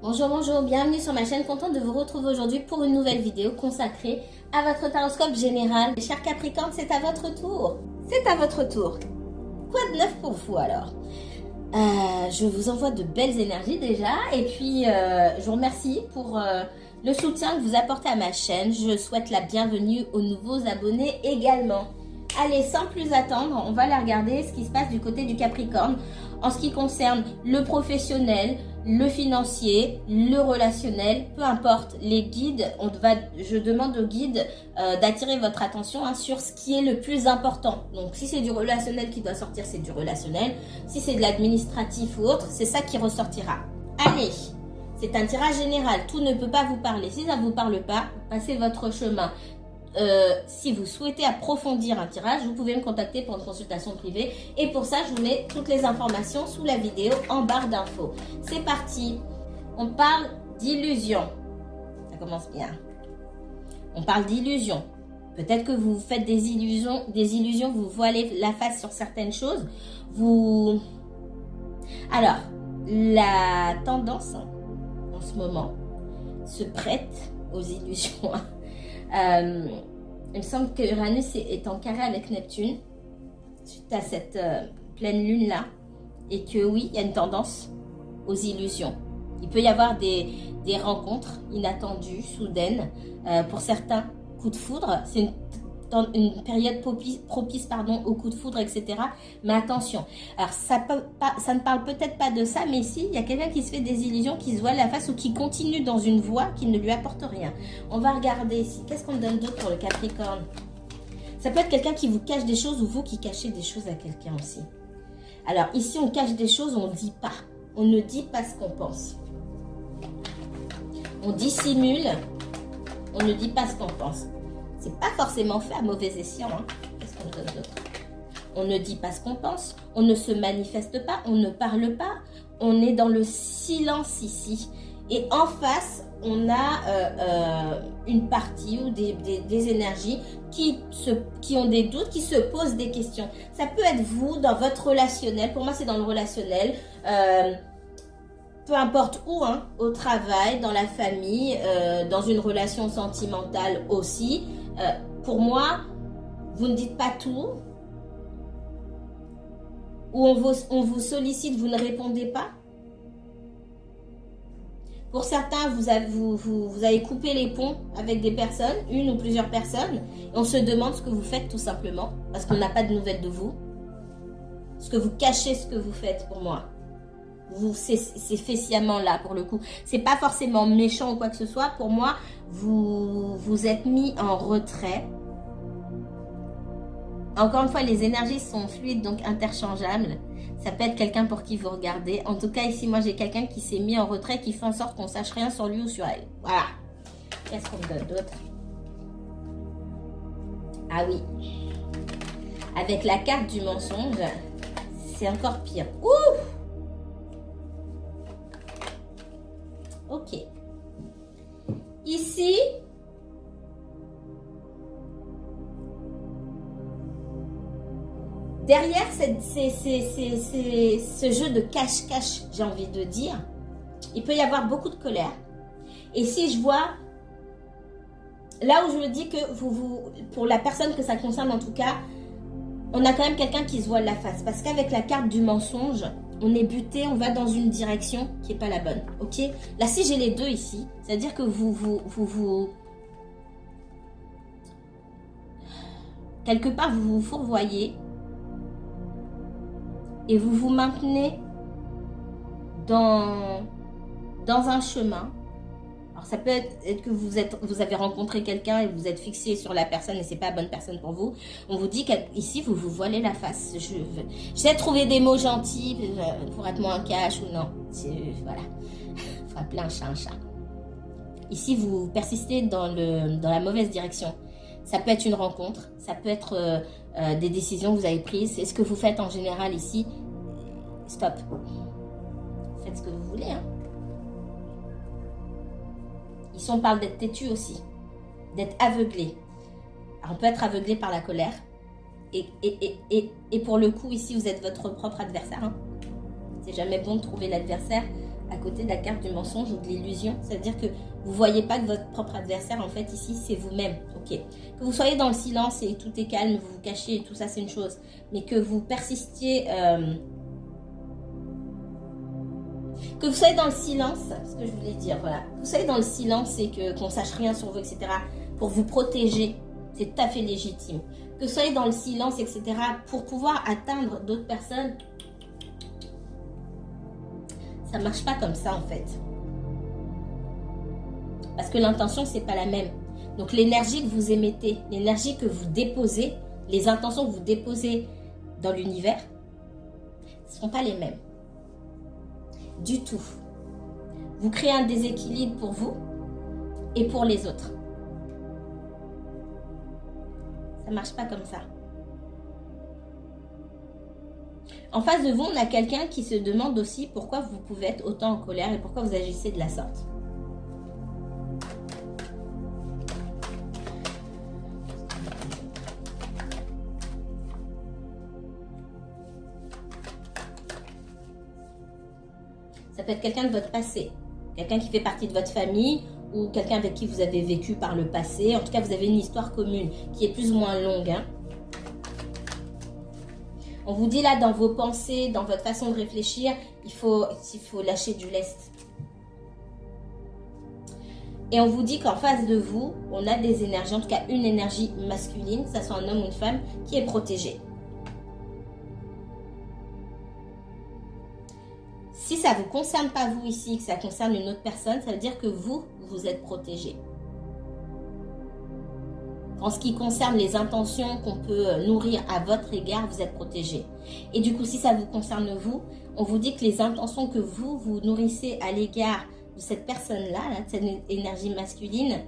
Bonjour, bonjour, bienvenue sur ma chaîne, contente de vous retrouver aujourd'hui pour une nouvelle vidéo consacrée à votre horoscope général. Chers Capricorne, c'est à votre tour. C'est à votre tour. Quoi de neuf pour vous alors? Je vous envoie de belles énergies déjà et puis je vous remercie pour le soutien que vous apportez à ma chaîne. Je souhaite la bienvenue aux nouveaux abonnés également. Allez, sans plus attendre, on va aller regarder ce qui se passe du côté du Capricorne en ce qui concerne le professionnel, le financier, le relationnel, peu importe, les guides, je demande aux guides d'attirer votre attention sur ce qui est le plus important. Donc si c'est du relationnel qui doit sortir, c'est du relationnel. Si c'est de l'administratif ou autre, c'est ça qui ressortira. Allez, c'est un tirage général, tout ne peut pas vous parler. Si ça ne vous parle pas, passez votre chemin. Si vous souhaitez approfondir un tirage, vous pouvez me contacter pour une consultation privée et pour ça je vous mets toutes les informations sous la vidéo en barre d'infos. C'est parti, on parle d'illusion, ça commence bien, on parle d'illusion. Peut-être que vous faites des illusions, vous voilez la face sur certaines choses, alors la tendance en ce moment se prête aux illusions. Il me semble que Uranus est en carré avec Neptune suite à cette pleine lune là et que oui, il y a une tendance aux illusions. Il peut y avoir des rencontres inattendues, soudaines, pour certains coups de foudre. C'est une période propice au coup de foudre, etc. Mais attention, alors ça ne parle peut-être pas de ça, mais ici, il y a quelqu'un qui se fait des illusions, qui se voile la face ou qui continue dans une voie qui ne lui apporte rien. On va regarder ici. Qu'est-ce qu'on donne d'autre pour le Capricorne? Ça peut être quelqu'un qui vous cache des choses ou vous qui cachez des choses à quelqu'un aussi. Alors ici, on cache des choses, on ne dit pas. On ne dit pas ce qu'on pense. On dissimule, on ne dit pas ce qu'on pense. C'est pas forcément fait à mauvais escient. Qu'est-ce qu'on donne d'autre? On ne dit pas ce qu'on pense, on ne se manifeste pas, on ne parle pas, on est dans le silence ici. Et en face, on a une partie ou des énergies qui ont des doutes, qui se posent des questions. Ça peut être vous dans votre relationnel. Pour moi, c'est dans le relationnel. Peu importe où, au travail, dans la famille, dans une relation sentimentale aussi. Pour moi, vous ne dites pas tout, ou on vous sollicite, vous ne répondez pas. Pour certains, vous avez coupé les ponts avec des personnes, une ou plusieurs personnes, et on se demande ce que vous faites tout simplement, parce qu'on n'a pas de nouvelles de vous. Ce que vous cachez, ce que vous faites pour moi. C'est fait sciemment là pour le coup. C'est pas forcément méchant ou quoi que ce soit. Pour moi, vous êtes mis en retrait. Encore une fois, les énergies sont fluides, donc interchangeables. Ça peut être quelqu'un pour qui vous regardez. En tout cas, ici, moi, j'ai quelqu'un qui s'est mis en retrait, qui fait en sorte qu'on sache rien sur lui ou sur elle. Voilà. Qu'est-ce qu'on donne d'autre? Ah oui. Avec la carte du mensonge, c'est encore pire. Ouf! Ok. Ici, derrière ce jeu de cache-cache, j'ai envie de dire, il peut y avoir beaucoup de colère. Et si je vois, là où je me dis que pour la personne que ça concerne en tout cas, on a quand même quelqu'un qui se voile la face. Parce qu'avec la carte du mensonge, on est buté, on va dans une direction qui n'est pas la bonne, ok? Là, si j'ai les deux ici, c'est-à-dire que quelque part, vous vous fourvoyez et vous vous maintenez dans un chemin. Alors, ça peut être que vous avez rencontré quelqu'un et vous êtes fixé sur la personne et c'est pas la bonne personne pour vous. On vous dit qu'ici, vous vous voilez la face. J'essaie de trouver des mots gentils pour être moins cash ou non. Voilà. Il faut appeler un chat un chat. Ici, vous persistez dans la mauvaise direction. Ça peut être une rencontre, ça peut être des décisions que vous avez prises. C'est ce que vous faites en général ici. Stop. Faites ce que vous voulez, Ici, on parle d'être têtu aussi, d'être aveuglé. Alors, on peut être aveuglé par la colère. Et pour le coup, ici, vous êtes votre propre adversaire. C'est jamais bon de trouver l'adversaire à côté de la carte du mensonge ou de l'illusion. C'est-à-dire que vous ne voyez pas que votre propre adversaire, en fait, ici, c'est vous-même. Ok. Que vous soyez dans le silence et tout est calme, vous vous cachez et tout ça, c'est une chose. Mais que vous persistiez... que vous soyez dans le silence, ce que je voulais dire, voilà. Que vous soyez dans le silence et qu'on ne sache rien sur vous, etc. Pour vous protéger, c'est tout à fait légitime. Que vous soyez dans le silence, etc. pour pouvoir atteindre d'autres personnes... Ça ne marche pas comme ça en fait. Parce que l'intention, c'est pas la même. Donc l'énergie que vous émettez, l'énergie que vous déposez, les intentions que vous déposez dans l'univers, ne sont pas les mêmes. Du tout. Vous créez un déséquilibre pour vous et pour les autres. Ça ne marche pas comme ça. En face de vous, on a quelqu'un qui se demande aussi pourquoi vous pouvez être autant en colère et pourquoi vous agissez de la sorte. Ça peut être quelqu'un de votre passé, quelqu'un qui fait partie de votre famille ou quelqu'un avec qui vous avez vécu par le passé. En tout cas, vous avez une histoire commune qui est plus ou moins longue, hein. On vous dit là, dans vos pensées, dans votre façon de réfléchir, il faut lâcher du lest. Et on vous dit qu'en face de vous, on a des énergies, en tout cas une énergie masculine, que ce soit un homme ou une femme, qui est protégée. Si ça ne vous concerne pas vous ici, que ça concerne une autre personne, ça veut dire que vous êtes protégé. En ce qui concerne les intentions qu'on peut nourrir à votre égard, vous êtes protégé. Et du coup, si ça vous concerne vous, on vous dit que les intentions que vous nourrissez à l'égard de cette personne-là, de cette énergie masculine,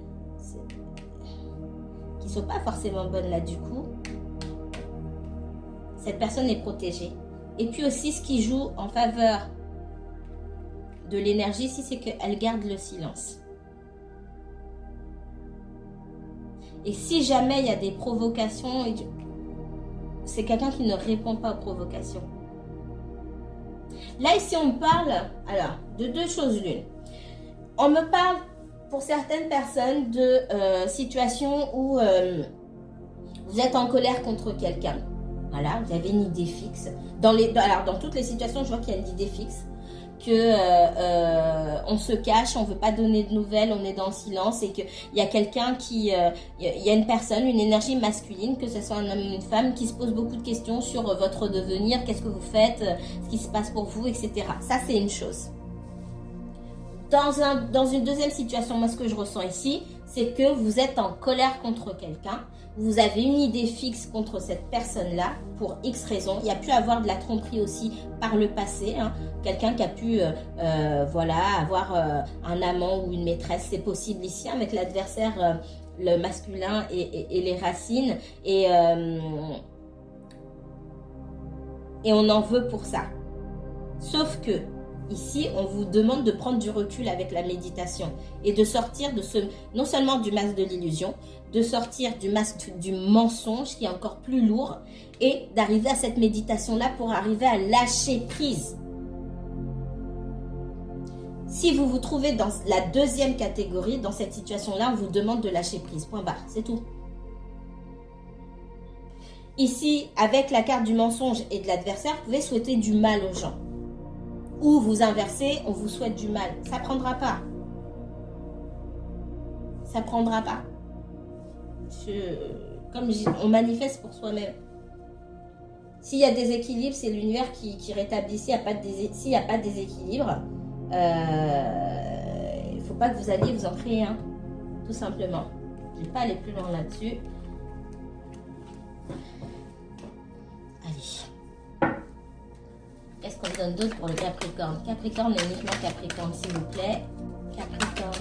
qui ne sont pas forcément bonnes là du coup, cette personne est protégée. Et puis aussi, ce qui joue en faveur de l'énergie ici, c'est qu'elle garde le silence. Et si jamais il y a des provocations, c'est quelqu'un qui ne répond pas aux provocations. Là, ici, on parle alors, de deux choses l'une. On me parle, pour certaines personnes, de situations où vous êtes en colère contre quelqu'un. Voilà, vous avez une idée fixe. Dans toutes les situations, je vois qu'il y a une idée fixe. On se cache, on veut pas donner de nouvelles, on est dans le silence et qu'il y a quelqu'un qui, il y a une personne, une énergie masculine, que ce soit un homme ou une femme, qui se pose beaucoup de questions sur votre devenir, qu'est-ce que vous faites, ce qui se passe pour vous, etc. Ça, c'est une chose. Dans une deuxième situation, moi, ce que je ressens ici, c'est que vous êtes en colère contre quelqu'un. Vous avez une idée fixe contre cette personne-là pour X raisons. Il y a pu avoir de la tromperie aussi par le passé. Hein. Quelqu'un qui a pu avoir un amant ou une maîtresse. C'est possible ici avec l'adversaire, le masculin et les racines. Et on en veut pour ça. Sauf que ici, on vous demande de prendre du recul avec la méditation et de sortir de non seulement du masque de l'illusion, de sortir du masque du mensonge qui est encore plus lourd et d'arriver à cette méditation-là pour arriver à lâcher prise. Si vous vous trouvez dans la deuxième catégorie, dans cette situation-là, on vous demande de lâcher prise. Point barre, c'est tout. Ici, avec la carte du mensonge et de l'adversaire, vous pouvez souhaiter du mal aux gens. Ou vous inversez, on vous souhaite du mal. Ça ne prendra pas. Ça ne prendra pas. Comme je dis, on manifeste pour soi-même. S'il y a des équilibres, c'est l'univers qui rétablit. S'il n'y a pas de déséquilibre, il ne faut pas que vous alliez vous en créer un. Tout simplement. Je ne vais pas aller plus loin là-dessus. Allez. Qu'est-ce qu'on donne d'autre pour le Capricorne? Capricorne et uniquement Capricorne, s'il vous plaît. Capricorne.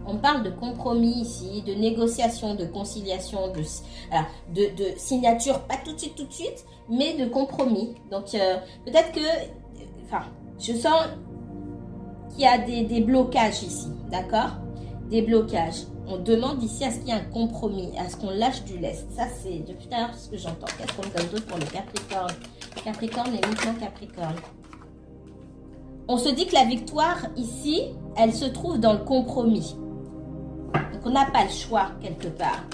On parle de compromis ici, de négociation, de conciliation, de signature, pas tout de suite, mais de compromis. Donc, peut-être que, je sens qu'il y a des blocages ici, d'accord? Des blocages. On demande ici à ce qu'il y ait un compromis, à ce qu'on lâche du lest. Ça, c'est depuis tout à l'heure ce que j'entends. Qu'est-ce qu'on donne d'autre pour le Capricorne? Capricorne et uniquement Capricorne. On se dit que la victoire ici, elle se trouve dans le compromis. Donc on n'a pas le choix quelque part.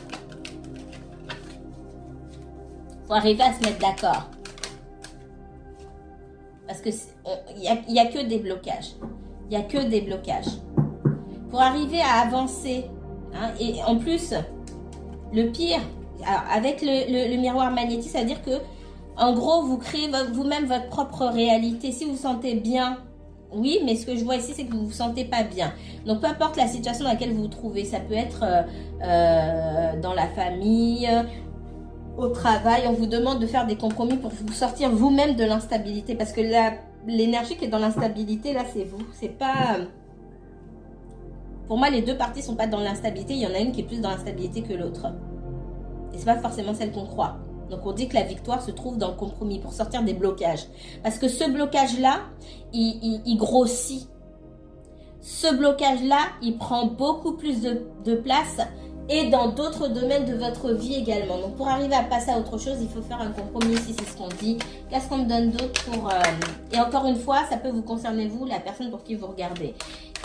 Il faut arriver à se mettre d'accord. Parce que il y a que des blocages. Il n'y a que des blocages. Pour arriver à avancer, hein, et en plus, le pire, alors avec le miroir magnétique, ça veut dire que, en gros, vous créez vous-même votre propre réalité. Si vous vous sentez bien, oui, mais ce que je vois ici, c'est que vous ne vous sentez pas bien. Donc, peu importe la situation dans laquelle vous vous trouvez, ça peut être dans la famille, au travail, on vous demande de faire des compromis pour vous sortir vous-même de l'instabilité. Parce que l'énergie qui est dans l'instabilité, là, c'est vous. C'est pas... Pour moi, les deux parties ne sont pas dans l'instabilité. Il y en a une qui est plus dans l'instabilité que l'autre. Et ce n'est pas forcément celle qu'on croit. Donc, on dit que la victoire se trouve dans le compromis pour sortir des blocages. Parce que ce blocage-là, il grossit. Ce blocage-là, il prend beaucoup plus de place et dans d'autres domaines de votre vie également. Donc, pour arriver à passer à autre chose, il faut faire un compromis ici, c'est ce qu'on dit. Qu'est-ce qu'on me donne d'autre pour... Et encore une fois, ça peut vous concerner vous, la personne pour qui vous regardez.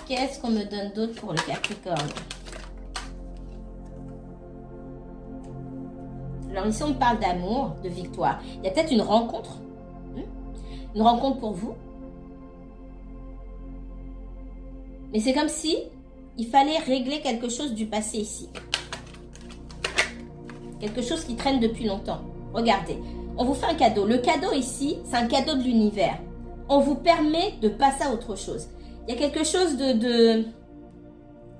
Qu'est-ce qu'on me donne d'autre pour le Capricorne? Alors ici, on parle d'amour, de victoire. Il y a peut-être une rencontre. Une rencontre pour vous. Mais c'est comme si il fallait régler quelque chose du passé ici. Quelque chose qui traîne depuis longtemps. Regardez, on vous fait un cadeau. Le cadeau ici, c'est un cadeau de l'univers. On vous permet de passer à autre chose. Il y a quelque chose il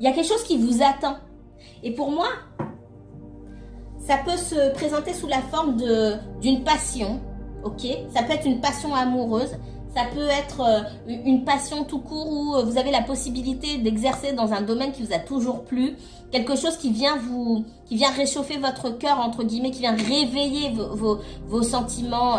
y a quelque chose qui vous attend. Et pour moi, ça peut se présenter sous la forme d'une passion. Ok, ça peut être une passion amoureuse. Ça peut être une passion tout court où vous avez la possibilité d'exercer dans un domaine qui vous a toujours plu. Quelque chose qui vient réchauffer votre cœur, entre guillemets, qui vient réveiller vos sentiments,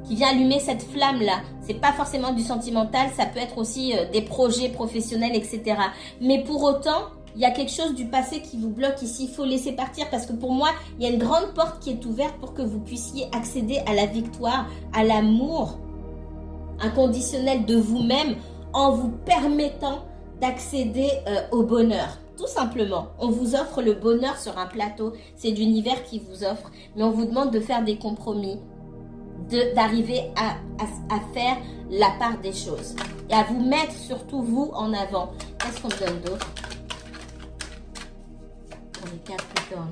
qui vient allumer cette flamme-là. C'est pas forcément du sentimental, ça peut être aussi des projets professionnels, etc. Mais pour autant, il y a quelque chose du passé qui vous bloque ici. Il faut laisser partir parce que pour moi, il y a une grande porte qui est ouverte pour que vous puissiez accéder à la victoire, à l'amour inconditionnel de vous-même en vous permettant d'accéder au bonheur. Tout simplement, on vous offre le bonheur sur un plateau. C'est l'univers qui vous offre. Mais on vous demande de faire des compromis, d'arriver à faire la part des choses. Et à vous mettre surtout vous en avant. Qu'est-ce qu'on me donne d'autre pour les Capricornes?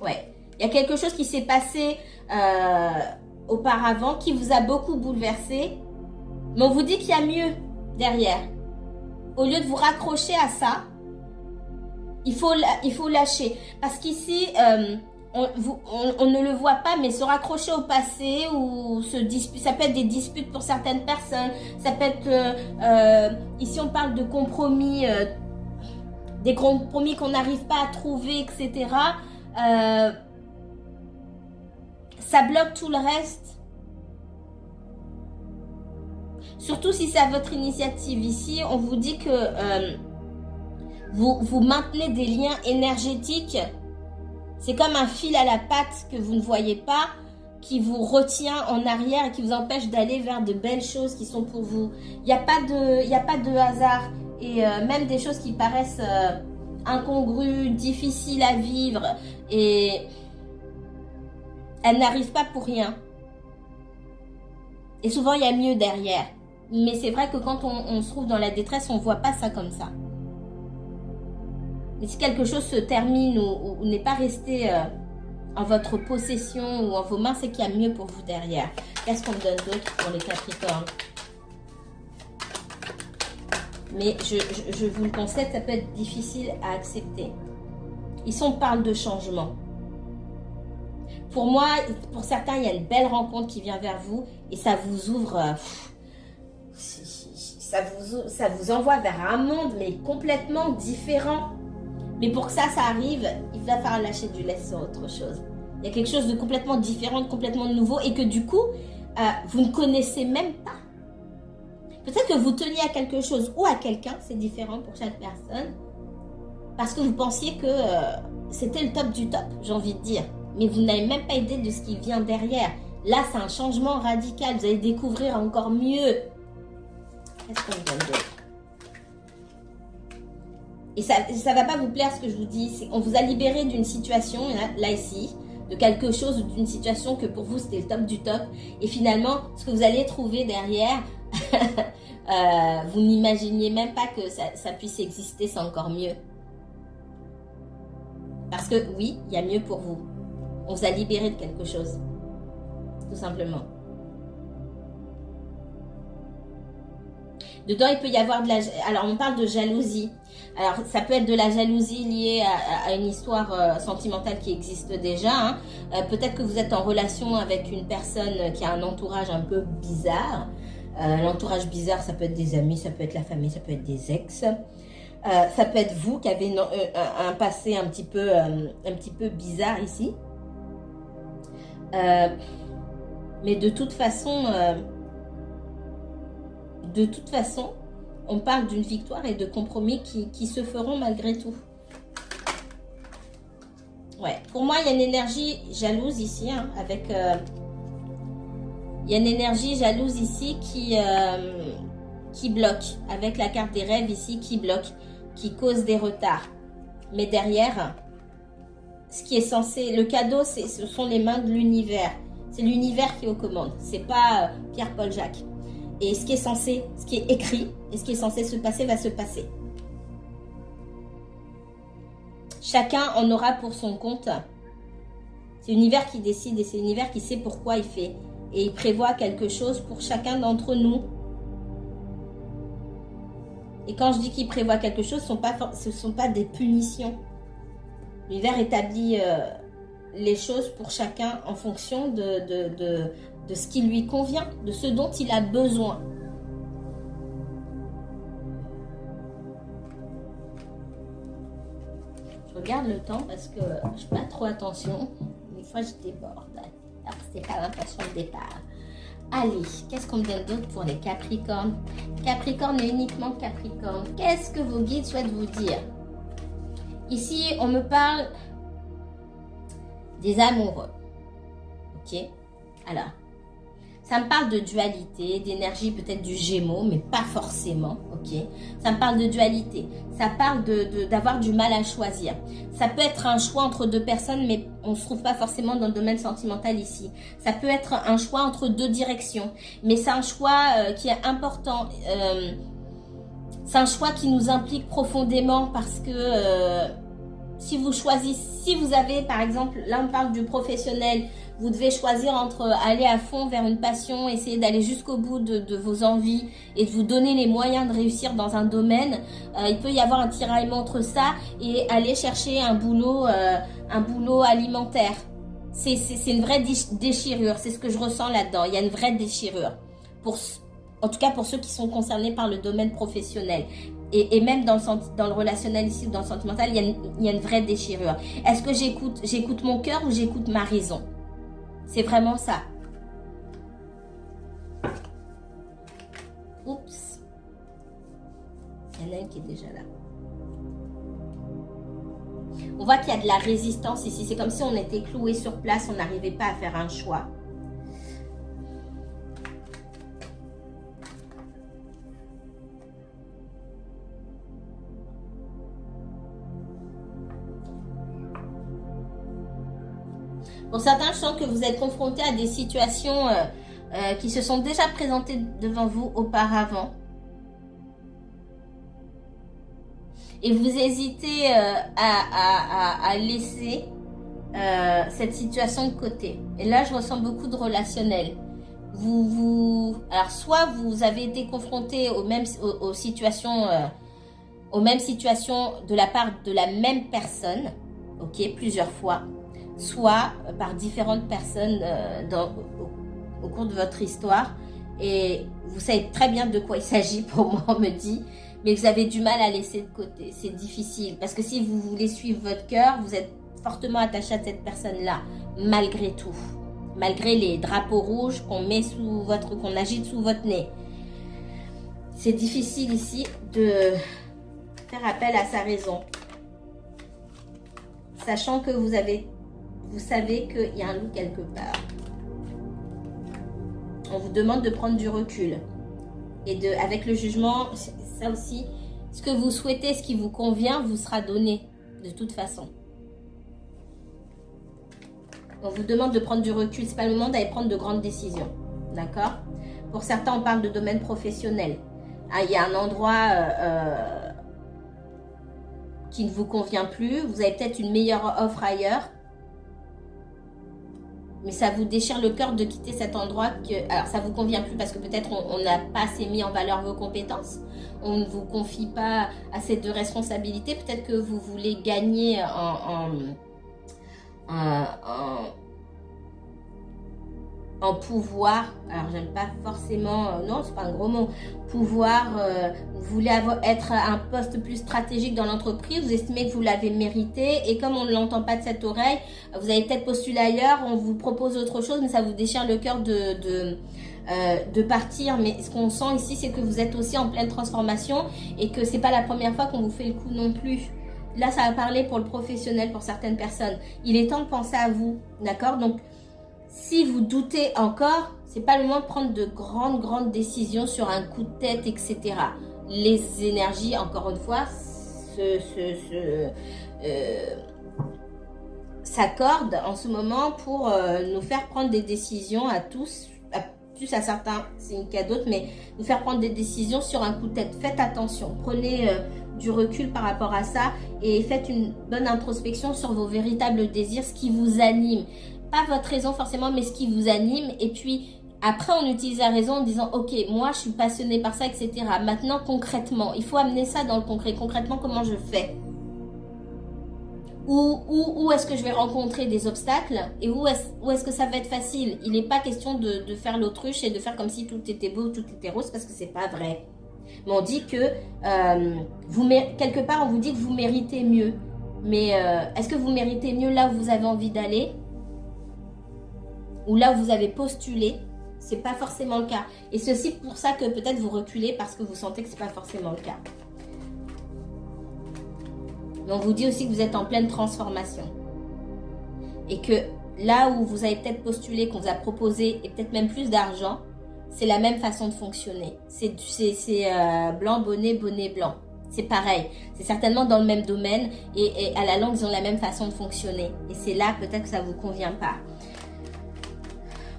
Ouais, il y a quelque chose qui s'est passé auparavant qui vous a beaucoup bouleversé. Mais on vous dit qu'il y a mieux derrière. Au lieu de vous raccrocher à ça, il faut lâcher. Parce qu'ici, on ne le voit pas, mais se raccrocher au passé ou ça peut être des disputes pour certaines personnes. Ça peut être, ici on parle de compromis, des compromis qu'on n'arrive pas à trouver, etc. Ça bloque tout le reste. Surtout si c'est à votre initiative. Ici, on vous dit que vous maintenez des liens énergétiques. C'est comme un fil à la patte que vous ne voyez pas, qui vous retient en arrière et qui vous empêche d'aller vers de belles choses qui sont pour vous. Il n'y a pas de hasard. Et même des choses qui paraissent incongrues, difficiles à vivre, et elles n'arrivent pas pour rien. Et souvent, il y a mieux derrière. Mais c'est vrai que quand on se trouve dans la détresse, on ne voit pas ça comme ça. Mais si quelque chose se termine ou n'est pas resté en votre possession ou en vos mains, c'est qu'il y a mieux pour vous derrière. Qu'est-ce qu'on me donne d'autre pour les Capricornes? Mais je vous le concède, ça peut être difficile à accepter. Ici, on parle de changement. Pour moi, pour certains, il y a une belle rencontre qui vient vers vous et ça vous ouvre... ça vous envoie vers un monde, mais complètement différent. Mais pour que ça arrive, il va falloir lâcher du lest sur autre chose. Il y a quelque chose de complètement différent, de complètement nouveau et que du coup, vous ne connaissez même pas. Peut-être que vous teniez à quelque chose ou à quelqu'un, c'est différent pour chaque personne, parce que vous pensiez que c'était le top du top, j'ai envie de dire. Mais vous n'avez même pas idée de ce qui vient derrière. Là, c'est un changement radical. Vous allez découvrir encore mieux. Qu'est-ce qu'on me donne d'autre? Et ça ne va pas vous plaire ce que je vous dis. On vous a libéré d'une situation, là ici, de quelque chose, d'une situation que pour vous c'était le top du top. Et finalement, ce que vous allez trouver derrière, vous n'imaginiez même pas que ça puisse exister, c'est encore mieux. Parce que oui, il y a mieux pour vous. On vous a libéré de quelque chose. Tout simplement. Dedans, il peut y avoir de la... Alors, on parle de jalousie. Alors, ça peut être de la jalousie liée à une histoire sentimentale qui existe déjà. Hein. Peut-être que vous êtes en relation avec une personne qui a un entourage un peu bizarre. L'entourage bizarre, ça peut être des amis, ça peut être la famille, ça peut être des ex. Ça peut être vous qui avez un passé un petit peu bizarre ici. Mais de toute façon, on parle d'une victoire et de compromis qui se feront malgré tout. Ouais, pour moi, il y a une énergie jalouse ici, hein, avec... il y a une énergie jalouse ici qui bloque, avec la carte des rêves ici, qui bloque, qui cause des retards. Mais derrière, ce qui est censé... Le cadeau, ce sont les mains de l'univers. C'est l'univers qui est aux commandes. C'est pas Pierre, Paul, Jacques. Et ce qui est censé, ce qui est écrit, et ce qui est censé se passer, va se passer. Chacun en aura pour son compte. C'est l'univers qui décide et c'est l'univers qui sait pourquoi il fait. Et il prévoit quelque chose pour chacun d'entre nous. Et quand je dis qu'il prévoit quelque chose, ce ne sont pas des punitions. L'univers établit les choses pour chacun en fonction de ce qui lui convient, de ce dont il a besoin. Je regarde le temps parce que je fais pas trop attention. Des fois, je déborde. Alors, c'est pas l'impression de départ. Allez, qu'est-ce qu'on me donne d'autre pour les Capricornes? Capricorne et uniquement Capricorne. Qu'est-ce que vos guides souhaitent vous dire? Ici, on me parle des amoureux. Ok? Alors, ça me parle de dualité, d'énergie peut-être du Gémeaux, mais pas forcément, ok? Ça me parle de dualité, ça parle d'avoir du mal à choisir. Ça peut être un choix entre deux personnes, mais on ne se trouve pas forcément dans le domaine sentimental ici. Ça peut être un choix entre deux directions, mais c'est un choix qui est important. C'est un choix qui nous implique profondément parce que si vous choisissez, si vous avez par exemple, là on parle du professionnel, vous devez choisir entre aller à fond vers une passion, essayer d'aller jusqu'au bout de vos envies et de vous donner les moyens de réussir dans un domaine. Il peut y avoir un tiraillement entre ça et aller chercher un boulot alimentaire. C'est une vraie déchirure, c'est ce que je ressens là-dedans. Il y a une vraie déchirure, en tout cas pour ceux qui sont concernés par le domaine professionnel. Et même dans le relationnel ici ou dans le sentimental, il y a une vraie déchirure. Est-ce que j'écoute mon cœur ou j'écoute ma raison? C'est vraiment ça. Oups. Il y en a une qui est déjà là. On voit qu'il y a de la résistance ici. C'est comme si on était cloué sur place, on n'arrivait pas à faire un choix. Pour certains, je sens que vous êtes confrontés à des situations qui se sont déjà présentées devant vous auparavant. Et vous hésitez à laisser cette situation de côté. Et là, je ressens beaucoup de relationnel. Alors, soit vous avez été confronté aux mêmes situations de la part de la même personne, ok, plusieurs fois, soit par différentes personnes au cours de votre histoire. Et vous savez très bien de quoi il s'agit, pour moi, on me dit, mais vous avez du mal à laisser de côté. C'est difficile, parce que si vous voulez suivre votre cœur, vous êtes fortement attaché à cette personne-là, malgré tout. Malgré les drapeaux rouges qu'on agite sous votre nez. C'est difficile ici de faire appel à sa raison. Sachant que vous savez qu'il y a un loup quelque part. On vous demande de prendre du recul. Et avec le jugement, ça aussi, ce que vous souhaitez, ce qui vous convient, vous sera donné de toute façon. On vous demande de prendre du recul. Ce n'est pas le moment d'aller prendre de grandes décisions. D'accord? Pour certains, on parle de domaine professionnel. Ah, il y a un endroit qui ne vous convient plus. Vous avez peut-être une meilleure offre ailleurs. Mais ça vous déchire le cœur de quitter cet endroit. Alors, ça ne vous convient plus parce que peut-être on n'a pas assez mis en valeur vos compétences. On ne vous confie pas assez de responsabilités. Peut-être que vous voulez gagner en pouvoir. Alors, j'aime pas forcément... non, c'est pas un gros mot. Pouvoir, vous voulez être à un poste plus stratégique dans l'entreprise. Vous estimez que vous l'avez mérité. Et comme on ne l'entend pas de cette oreille, vous avez peut-être postulé ailleurs. On vous propose autre chose, mais ça vous déchire le cœur de partir. Mais ce qu'on sent ici, c'est que vous êtes aussi en pleine transformation et que c'est pas la première fois qu'on vous fait le coup non plus. Là, ça va parler pour le professionnel, pour certaines personnes. Il est temps de penser à vous, d'accord? Donc, si vous doutez encore, c'est pas le moment de prendre de grandes décisions sur un coup de tête, etc. Les énergies, encore une fois, s'accordent en ce moment pour nous faire prendre des décisions à tous, plus à certains, c'est une cas d'autres, mais nous faire prendre des décisions sur un coup de tête. Faites attention, prenez du recul par rapport à ça et faites une bonne introspection sur vos véritables désirs, ce qui vous anime. Pas votre raison forcément, mais ce qui vous anime. Et puis, après, on utilise la raison en disant, ok, moi, je suis passionnée par ça, etc. Maintenant, concrètement, il faut amener ça dans le concret. Concrètement, comment je fais? Où est-ce que je vais rencontrer des obstacles? Et où est-ce que ça va être facile? Il n'est pas question de faire l'autruche et de faire comme si tout était beau, tout était rose, parce que c'est pas vrai. Mais on dit que, quelque part, on vous dit que vous méritez mieux. Mais est-ce que vous méritez mieux là où vous avez envie d'aller? Ou là où vous avez postulé? C'est pas forcément le cas. Et c'est aussi pour ça que peut-être vous reculez parce que vous sentez que c'est pas forcément le cas. Mais on vous dit aussi que vous êtes en pleine transformation. Et que là où vous avez peut-être postulé, qu'on vous a proposé, et peut-être même plus d'argent, c'est la même façon de fonctionner. C'est blanc, bonnet, bonnet, blanc. C'est pareil. C'est certainement dans le même domaine. Et à la longue, ils ont la même façon de fonctionner. Et c'est là peut-être que ça ne vous convient pas.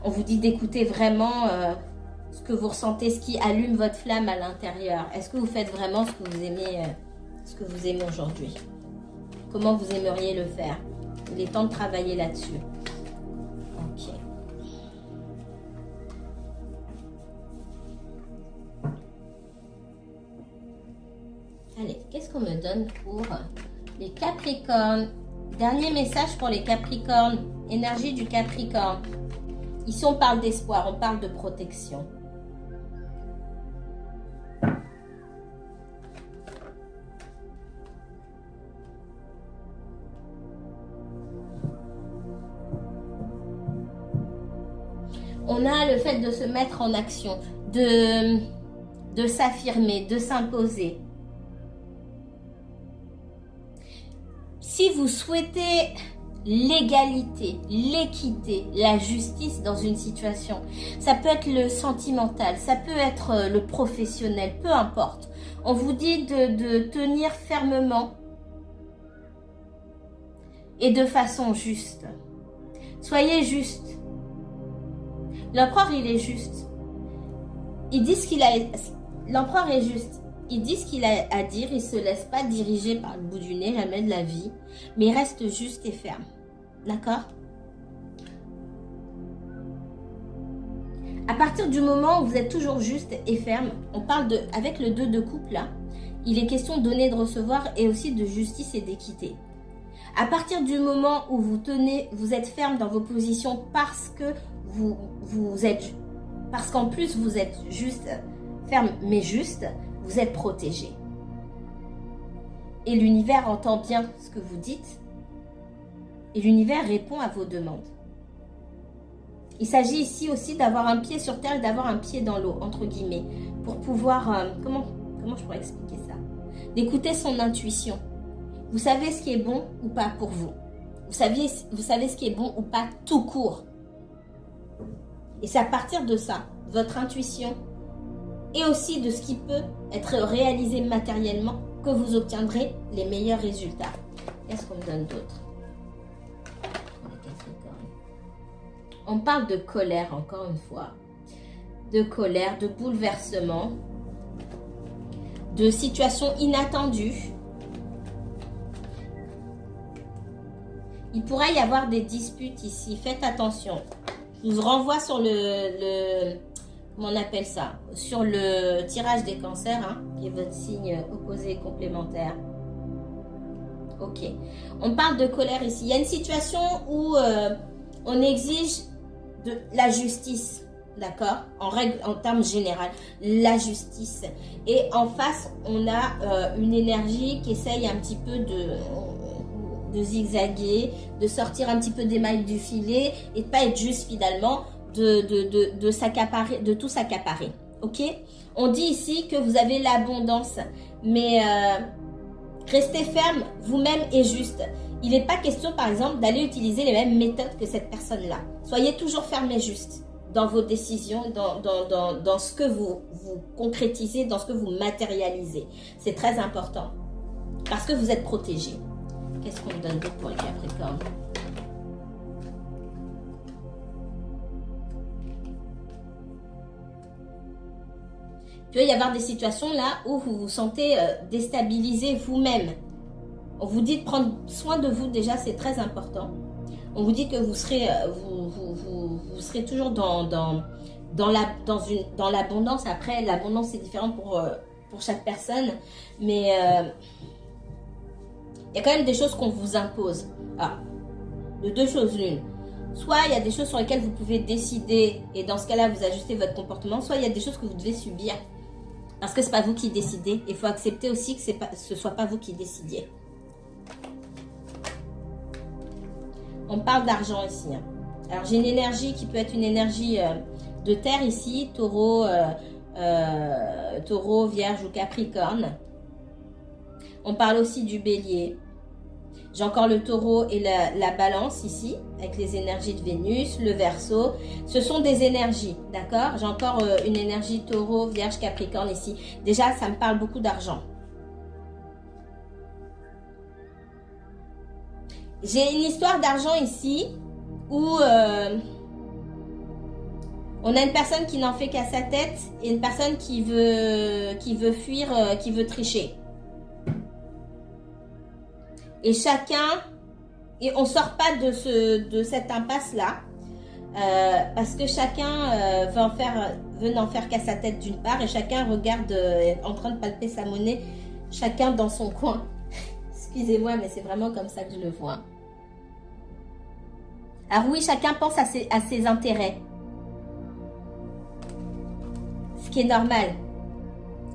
On vous dit d'écouter vraiment ce que vous ressentez, ce qui allume votre flamme à l'intérieur. Est-ce que vous faites vraiment ce que vous aimez aujourd'hui? Comment vous aimeriez le faire? Il est temps de travailler là-dessus. Ok. Allez, qu'est-ce qu'on me donne pour les Capricornes? Dernier message pour les Capricornes. Énergie du Capricorne. Ici, on parle d'espoir, on parle de protection. On a le fait de se mettre en action, de s'affirmer, de s'imposer. Si vous souhaitez l'égalité, l'équité, la justice dans une situation, ça peut être le sentimental, ça peut être le professionnel, peu importe. On vous dit de tenir fermement et de façon juste. Soyez juste. L'empereur, il est juste. Il dit ce qu'il a. L'empereur est juste. Il dit ce qu'il a à dire. Il ne se laisse pas diriger par le bout du nez, jamais de la vie. Mais il reste juste et ferme. D'accord? À partir du moment où vous êtes toujours juste et ferme, on parle avec le 2 de coupe là, il est question de donner et de recevoir et aussi de justice et d'équité. À partir du moment où vous êtes ferme dans vos positions parce que parce qu'en plus vous êtes juste, ferme mais juste, vous êtes protégé. Et l'univers entend bien ce que vous dites et l'univers répond à vos demandes. Il s'agit ici aussi d'avoir un pied sur terre et d'avoir un pied dans l'eau, entre guillemets, pour pouvoir, comment je pourrais expliquer ça? D'écouter son intuition. Vous savez ce qui est bon ou pas pour vous. Vous savez ce qui est bon ou pas tout court. Et c'est à partir de ça, votre intuition et aussi de ce qui peut être réalisé matériellement que vous obtiendrez les meilleurs résultats. Qu'est-ce qu'on me donne d'autre? On parle de colère, encore une fois. De colère, de bouleversement, de situations inattendues. Il pourrait y avoir des disputes ici. Faites attention. Je vous renvoie sur comment on appelle ça? Sur le tirage des cancers, hein, qui est votre signe opposé et complémentaire. Ok. On parle de colère ici. Il y a une situation où on exige de la justice, d'accord? En termes généraux, la justice. Et en face, on a une énergie qui essaye un petit peu de zigzaguer, de sortir un petit peu des mailles du filet et de pas être juste finalement de s'accaparer, de tout s'accaparer. Ok? On dit ici que vous avez l'abondance, mais restez ferme vous-même et juste. Il n'est pas question, par exemple, d'aller utiliser les mêmes méthodes que cette personne-là. Soyez toujours ferme et juste dans vos décisions, dans ce que vous concrétisez, dans ce que vous matérialisez. C'est très important parce que vous êtes protégé. Qu'est-ce qu'on me donne d'autre pour les Capricornes? Il peut y avoir des situations là où vous vous sentez déstabilisé vous-même. On vous dit de prendre soin de vous déjà, c'est très important. On vous dit que vous serez, vous serez toujours dans l'abondance. Après, l'abondance c'est différent pour chaque personne, mais il y a quand même des choses qu'on vous impose. Alors, de deux choses l'une. Soit il y a des choses sur lesquelles vous pouvez décider et dans ce cas-là, vous ajustez votre comportement. Soit il y a des choses que vous devez subir parce que ce n'est pas vous qui décidez. Il faut accepter aussi que ce ne soit pas vous qui décidiez. On parle d'argent ici. Hein. Alors, j'ai une énergie qui peut être une énergie de terre ici, taureau, taureau, vierge ou capricorne. On parle aussi du bélier. J'ai encore le taureau et la balance ici, avec les énergies de Vénus, le verseau. Ce sont des énergies, d'accord? J'ai encore une énergie taureau, vierge, capricorne ici. Déjà, ça me parle beaucoup d'argent. J'ai une histoire d'argent ici où on a une personne qui n'en fait qu'à sa tête et une personne qui veut fuir, qui veut tricher. Et chacun, et on ne sort pas de cette impasse-là, parce que chacun veut n'en faire qu'à sa tête d'une part, et chacun regarde en train de palper sa monnaie, chacun dans son coin. Excusez-moi, mais c'est vraiment comme ça que je le vois. Alors oui, chacun pense à ses intérêts. Ce qui est normal.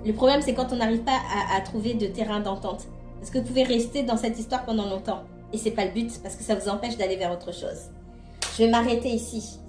Le problème, c'est quand on n'arrive pas à trouver de terrain d'entente. Parce que vous pouvez rester dans cette histoire pendant longtemps. Et c'est pas le but, parce que ça vous empêche d'aller vers autre chose. Je vais m'arrêter ici.